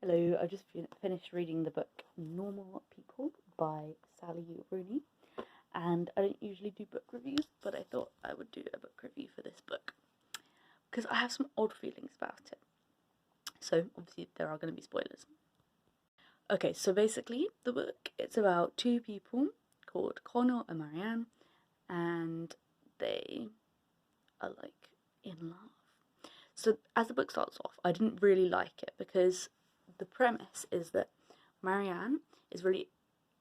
Hello, I've just finished reading the book Normal People by Sally Rooney, and I don't usually do book reviews, but I thought I would do a book review for this book because I have some odd feelings about it. So obviously there are going to be spoilers. Okay, so basically the book, it's about two people called Connor and Marianne, and they are like in love. So as the book starts off, I didn't really like it because the premise is that Marianne is really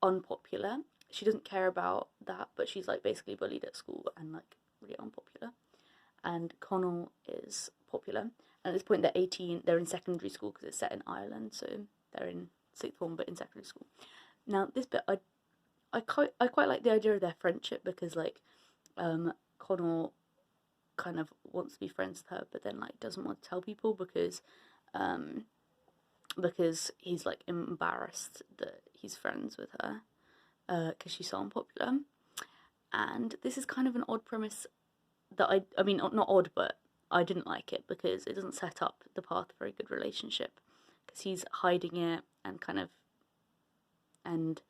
unpopular. She doesn't care about that, but she's like basically bullied at school and like really unpopular. And Connell is popular. And at this point, they're 18. They're in secondary school because it's set in Ireland, so they're in sixth form but in secondary school. Now, this bit I quite like the idea of their friendship because like Connell kind of wants to be friends with her, but then like doesn't want to tell people because he's like embarrassed that he's friends with her because she's so unpopular. And this is kind of an odd premise that I mean, not odd, but I didn't like it because it doesn't set up the path for a good relationship because he's hiding it and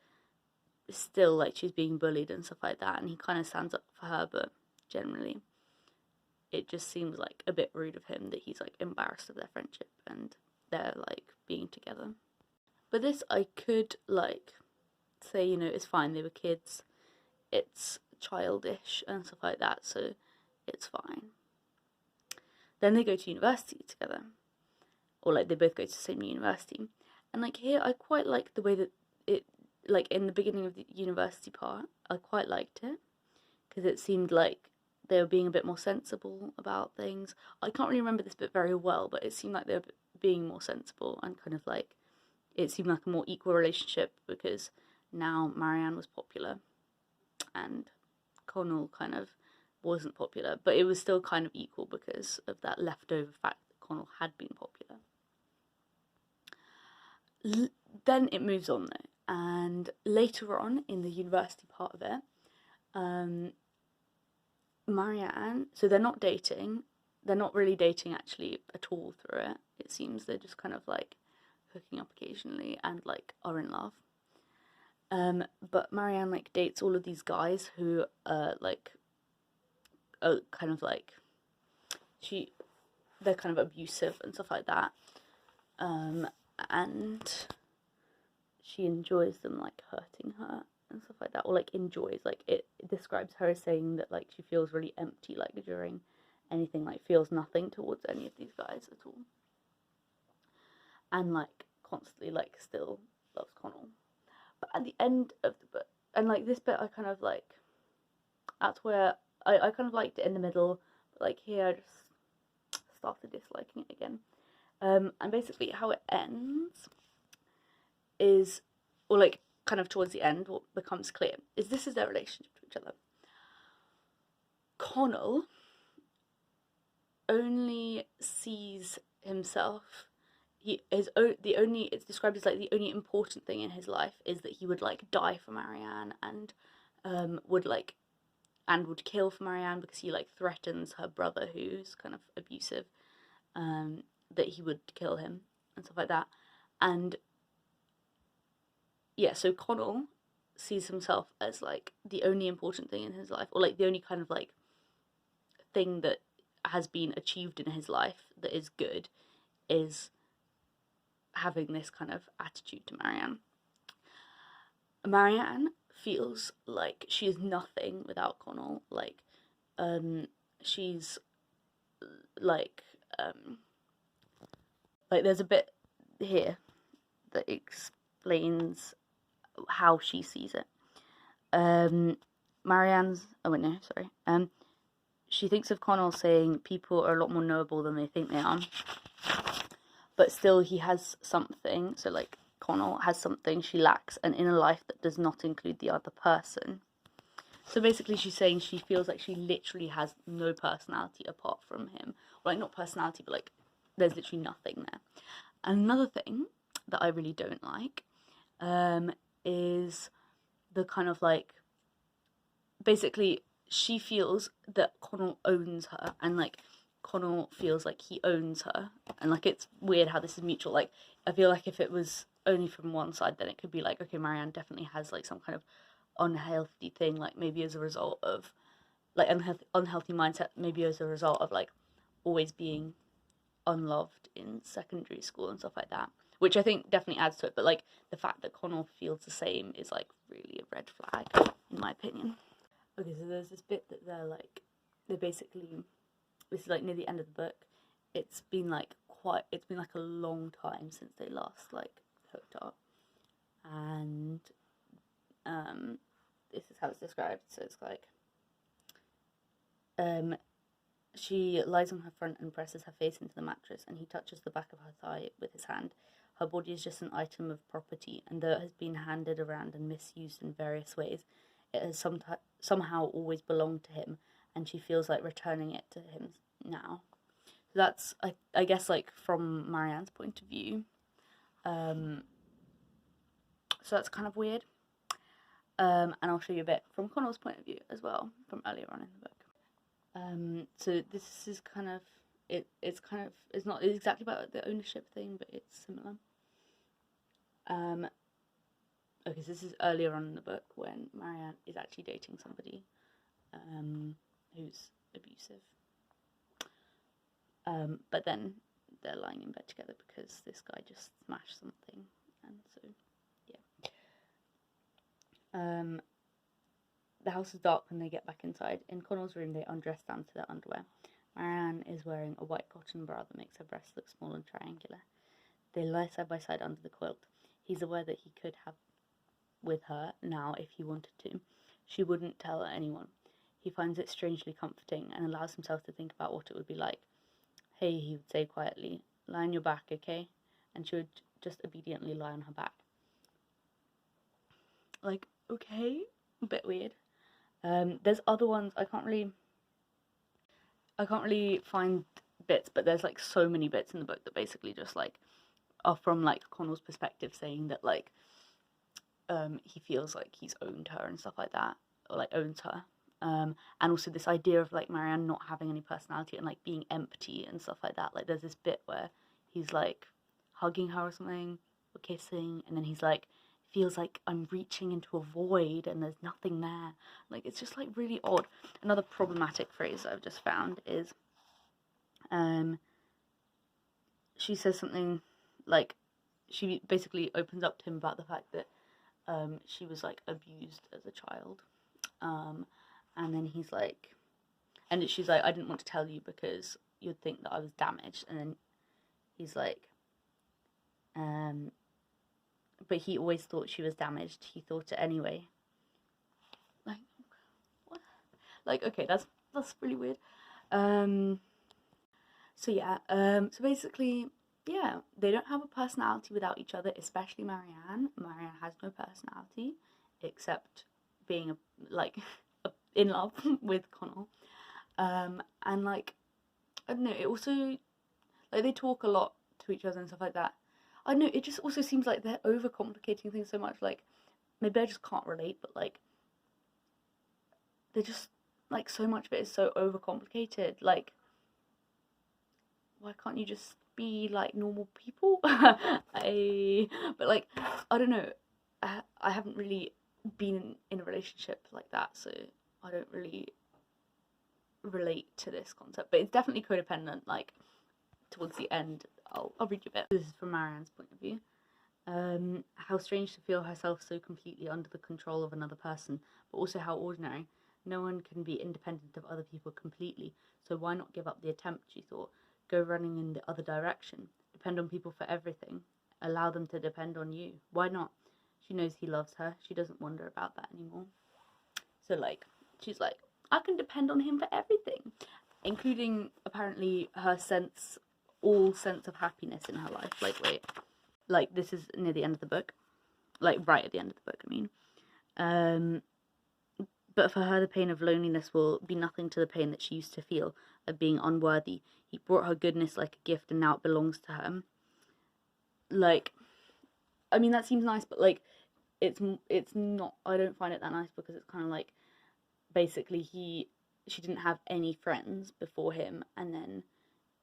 still like she's being bullied and stuff like that, and he kind of stands up for her, but generally it just seems like a bit rude of him that he's like embarrassed of their friendship and they're like being together. But this I could like say, it's fine, they were kids, it's childish and stuff like that, so it's fine. Then they go to university together, or like they both go to the same university, and like here I quite like the way that it, like in the beginning of the university part, I quite liked it because it seemed like they were being a bit more sensible about things. I can't really remember this bit very well, but it seemed like they were being more sensible and kind of like it seemed like a more equal relationship because now Marianne was popular and Connell kind of wasn't popular, but it was still kind of equal because of that leftover fact that Connell had been popular. Then it moves on though, and later on in the university part of it, Marianne, so they're not dating, they're not really dating actually at all through it. It seems they're just kind of like hooking up occasionally and like are in love. But Marianne like dates all of these guys who are kind of like they're kind of abusive and stuff like that. And she enjoys them like hurting her and stuff like that, or like enjoys, like it describes her as saying that like she feels really empty like during anything, like feels nothing towards any of these guys at all, and like constantly like still loves Connell. But at the end of the book, and like this bit I kind of like, that's where I kind of liked it in the middle, but like here I just started disliking it again. And basically how it ends is, or like kind of towards the end, what becomes clear is this is their relationship to each other. Connell only sees himself, it's described as like the only important thing in his life is that he would like die for Marianne and would kill for Marianne because he like threatens her brother who's kind of abusive, that he would kill him and stuff like that. And yeah, so Connell sees himself as like the only important thing in his life, or like the only kind of like thing that has been achieved in his life that is good, is having this kind of attitude to Marianne. Marianne feels like she is nothing without Connell. Like, she's like there's a bit here that explains how she sees it. Marianne's, oh wait, no, sorry. She thinks of Connell saying people are a lot more knowable than they think they are, but still he has something, so like Connell has something she lacks, an inner life that does not include the other person. So basically she's saying she feels like she literally has no personality apart from him. Well, like not personality, but like there's literally nothing there. Another thing that I really don't like is the kind of like, basically she feels that Connell owns her, and like Connell feels like he owns her, and like it's weird how this is mutual. Like I feel like if it was only from one side, then it could be like, okay, Marianne definitely has like some kind of unhealthy thing, like maybe as a result of like unhealthy mindset, maybe as a result of like always being unloved in secondary school and stuff like that, which I think definitely adds to it. But like the fact that Connell feels the same is like really a red flag in my opinion. Okay, so there's this bit that they're basically, this is like near the end of the book. It's been like a long time since they last like hooked up, and this is how it's described. So it's like she lies on her front and presses her face into the mattress, and he touches the back of her thigh with his hand. Her body is just an item of property, and though it has been handed around and misused in various ways, it has somehow always belonged to him, and she feels like returning it to him now. So that's, I guess, like from Marianne's point of view. So that's kind of weird. And I'll show you a bit from Connell's point of view as well, from earlier on in the book. So this is kind of, it's not exactly about the ownership thing, but it's similar. Okay, so this is earlier on in the book when Marianne is actually dating somebody who's abusive. But then they're lying in bed together because this guy just smashed something, and so yeah. The house is dark when they get back inside. In Connell's room, they undress down to their underwear. Marianne is wearing a white cotton bra that makes her breasts look small and triangular. They lie side by side under the quilt. He's aware that he could have with her now if he wanted to. She wouldn't tell anyone. He finds it strangely comforting and allows himself to think about what it would be like. Hey, he would say quietly, lie on your back, okay? And she would just obediently lie on her back. Like, okay, a bit weird. There's other ones, I can't really find bits, but there's like so many bits in the book that basically just like are from like Connell's perspective, saying that like he feels like he's owned her and stuff like that, or like owns her. And also this idea of like Marianne not having any personality and like being empty and stuff like that. Like there's this bit where he's like hugging her or something, or kissing, and then he's like, feels like I'm reaching into a void and there's nothing there. Like it's just like really odd. Another problematic phrase I've just found is she says something like, she basically opens up to him about the fact that she was like abused as a child, and then he's like, and she's like, I didn't want to tell you because you'd think that I was damaged, and then he's like, but he always thought she was damaged. He thought it anyway. Like, what? Like, okay, that's really weird. So yeah, so basically, yeah, they don't have a personality without each other, especially Marianne. Marianne has no personality except being in love with Connell. And like, I don't know, it also, like, they talk a lot to each other and stuff like that. I don't know, it just also seems like they're overcomplicating things so much. Like, maybe I just can't relate, but like, they're just, like, so much of it is so overcomplicated. Like, why can't you just be like normal people? But like, I don't know, I haven't really been in a relationship like that, so I don't really relate to this concept, but it's definitely codependent. Like, towards the end, I'll read you a bit. This is from Marianne's point of view. How strange to feel herself so completely under the control of another person, but also how ordinary. No one can be independent of other people completely, so why not give up the attempt, she thought. Go running in the other direction. Depend on people for everything. Allow them to depend on you. Why not? She knows he loves her. She doesn't wonder about that anymore. So, like, she's like, I can depend on him for everything, including, apparently, her all sense of happiness in her life. Like, wait. Like, this is near the end of the book. Like, right at the end of the book, I mean. But for her, the pain of loneliness will be nothing to the pain that she used to feel of being unworthy. He brought her goodness like a gift, and now it belongs to her. Like, I mean, that seems nice, but like, it's not. I don't find it that nice, because it's kind of like, basically she didn't have any friends before him, and then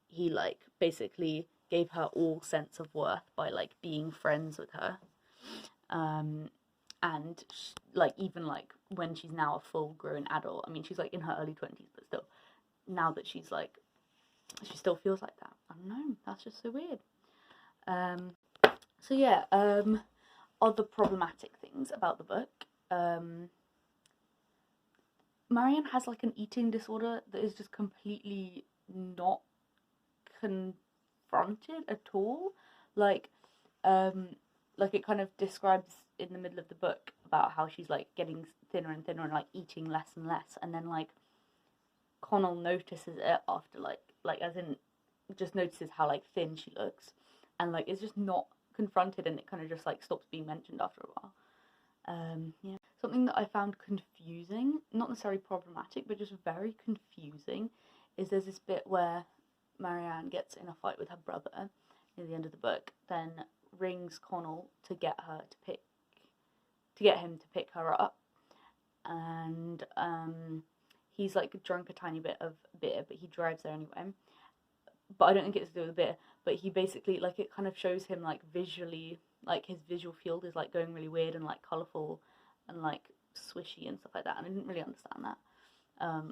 he like basically gave her all sense of worth by like being friends with her. And like even like when she's now a full grown adult, I mean she's like in her early 20s, but still, now that she's like, she still feels like that. I don't know, that's just so weird. So yeah, other problematic things about the book. Marianne has like an eating disorder that is just completely not confronted at all. Like it kind of describes in the middle of the book about how she's like getting thinner and thinner and like eating less and less, and then like Connell notices it after like as in just notices how like thin she looks, and like it's just not confronted, and it kind of just like stops being mentioned after a while. Yeah, something that I found confusing, not necessarily problematic, but just very confusing, is there's this bit where Marianne gets in a fight with her brother near the end of the book, then rings Connell to get him to pick her up, and he's like drunk a tiny bit of beer, but he drives there anyway. But I don't think it's to do with the beer, but he basically, like, it kind of shows him like visually, like his visual field is like going really weird and like colourful and like swishy and stuff like that, and I didn't really understand that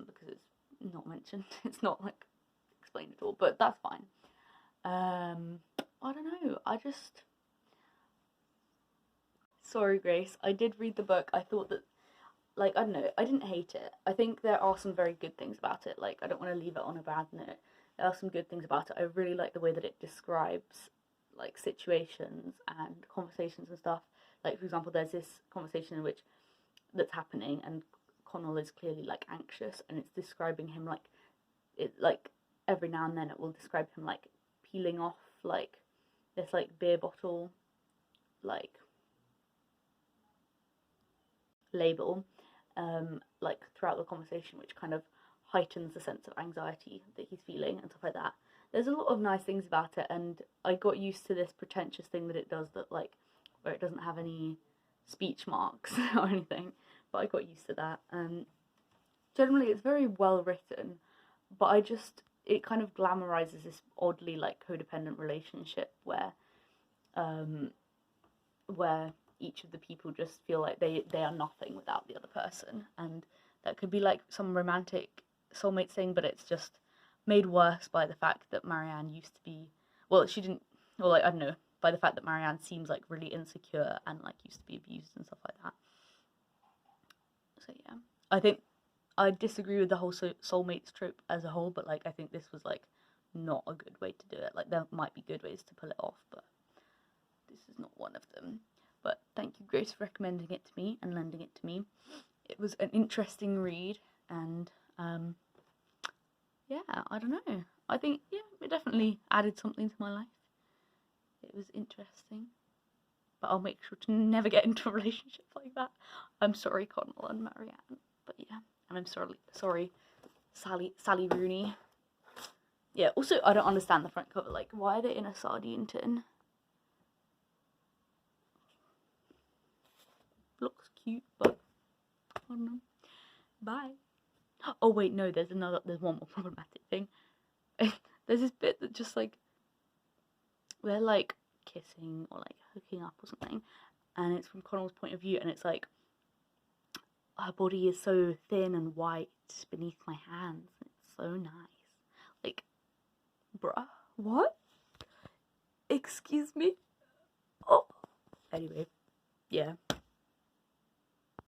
because it's not mentioned. It's not like explained at all, but that's fine. I don't know, sorry Grace, I did read the book. I thought that, like, I don't know, I didn't hate it. I think there are some very good things about it. Like, I don't want to leave it on a bad note. There are some good things about it. I really like the way that it describes like situations and conversations and stuff. Like, for example, there's this conversation in which that's happening and Connell is clearly like anxious, and it's describing him like, it like every now and then it will describe him like peeling off like this like beer bottle like label like throughout the conversation, which kind of heightens the sense of anxiety that he's feeling and stuff like that. There's a lot of nice things about it, and I got used to this pretentious thing that it does, that like where it doesn't have any speech marks or anything, but I got used to that. Generally it's very well written, but it kind of glamorizes this oddly like codependent relationship where each of the people just feel like they are nothing without the other person, and that could be like some romantic soulmate thing, but it's just made worse by the fact that Marianne used to be, well, she didn't, well, like, I don't know, by the fact that Marianne seems like really insecure and like used to be abused and stuff like that. So yeah, I think I disagree with the whole soulmates trope as a whole, but like I think this was like not a good way to do it. Like, there might be good ways to pull it off, but this is not one of them. But thank you, Grace, for recommending it to me and lending it to me. It was an interesting read, and yeah, I don't know. I think, yeah, it definitely added something to my life. It was interesting. But I'll make sure to never get into a relationship like that. I'm sorry, Connell and Marianne. But yeah, and I'm sorry, Sally Rooney. Yeah, also, I don't understand the front cover. Like, why are they in a sardine tin? Looks cute, but I don't know. Bye. Oh wait, no, there's one more problematic thing. There's this bit that just like, they're like kissing or like hooking up or something, and it's from Connell's point of view, and it's like, her body is so thin and white beneath my hands. It's so nice. Like, bruh, what? Excuse me? Oh. Anyway, yeah.